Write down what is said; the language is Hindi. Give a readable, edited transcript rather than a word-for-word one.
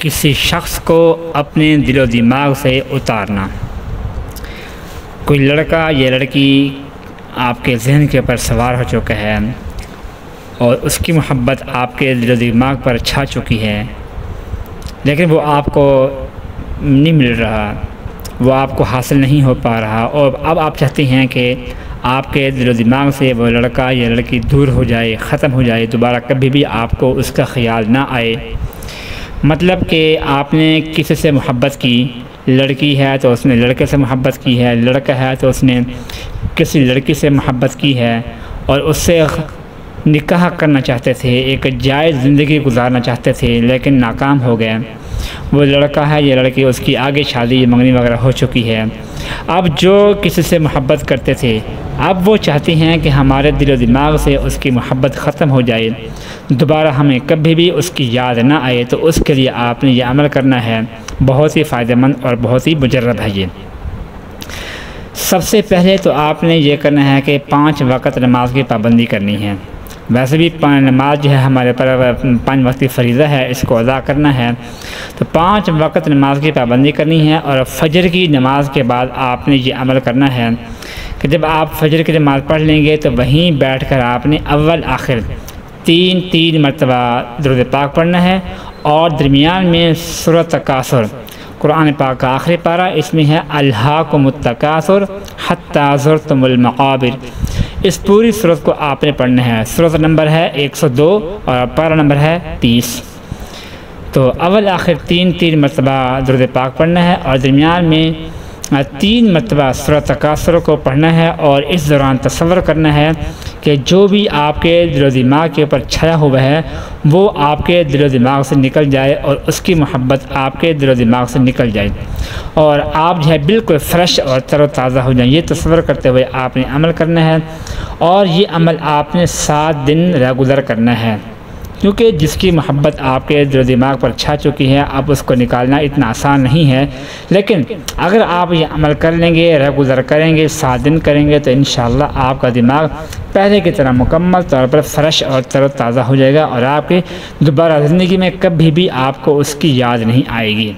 किसी शख्स को अपने दिलो दिमाग से उतारना। कोई लड़का या लड़की आपके जहन के ऊपर सवार हो चुका है और उसकी मोहब्बत आपके दिलो दिमाग पर छा चुकी है, लेकिन वो आपको नहीं मिल रहा, वो आपको हासिल नहीं हो पा रहा, और अब आप चाहते हैं कि आपके दिलो दिमाग से वो लड़का या लड़की दूर हो जाए, ख़त्म हो जाए, दोबारा कभी भी आपको उसका ख़्याल ना आए। मतलब कि आपने किसी से मोहब्बत की, लड़की है तो उसने लड़के से मोहब्बत की है, लड़का है तो उसने किसी लड़की से मोहब्बत की है और उससे निकाह करना चाहते थे, एक जायज़ ज़िंदगी गुजारना चाहते थे, लेकिन नाकाम हो गए। वो लड़का है या लड़की, उसकी आगे शादी मंगनी वगैरह हो चुकी है। अब जो किसी से मोहब्बत करते थे, अब वो चाहते हैं कि हमारे दिलो दिमाग से उसकी मोहब्बत ख़त्म हो जाए, दोबारा हमें कभी भी उसकी याद ना आए। तो उसके लिए आपने ये अमल करना है, बहुत ही फ़ायदेमंद और बहुत ही मुजर्रब है ये। सबसे पहले तो आपने ये करना है कि 5 वक़्त नमाज की पाबंदी करनी है। वैसे भी नमाज जो है हमारे पर 5 वक्त की फ़रीज़ा है, इसको अदा करना है। तो 5 वक़्त नमाज की पाबंदी करनी है। और फ़जर की नमाज के बाद आपने ये अमल करना है कि जब आप फ़जर की नमाज़ पढ़ लेंगे तो वहीं बैठकर आपने अव्वल आखिर 3 मरतबा दुरूद पाक पढ़ना है और दरमियान में सूरत तकासुर, कुरान पाक का आखिरी पारा, इसमें है अल्हाकुमुत तकासुर हत्ता ज़ुरतुमुल मक़ाबिर। इस पूरी सूरत को आपने पढ़ना है। सूरत नंबर है 102 और पारा नंबर है 30। तो अव्वल आखिर 3 मरतबा दुरूद पाक पढ़ना है और दरमियान में 3 मरतबा सूरत तकासुर को पढ़ना है। और इस दौरान तसव्वुर करना है कि जो भी आपके दिलो दिमाग के ऊपर छाया हुआ है वो आपके दिलो दिमाग से निकल जाए और उसकी मोहब्बत आपके दिलो दिमाग से निकल जाए और आप जो है बिल्कुल फ़्रेश और तरोताज़ा हो जाए। ये तसव्वुर करते हुए आपने अमल करना है और ये अमल आपने 7 दिन रेगुलर करना है, क्योंकि जिसकी मोहब्बत आपके दिलो दिमाग पर छा चुकी है अब उसको निकालना इतना आसान नहीं है। लेकिन अगर आप ये अमल कर लेंगे, रेगुलर करेंगे, 7 दिन करेंगे, तो इंशाअल्लाह आपका दिमाग पहले की तरह मुकम्मल तौर पर फ़्रेश और तरोताज़ा हो जाएगा और आपकी दोबारा ज़िंदगी में कभी भी आपको उसकी याद नहीं आएगी।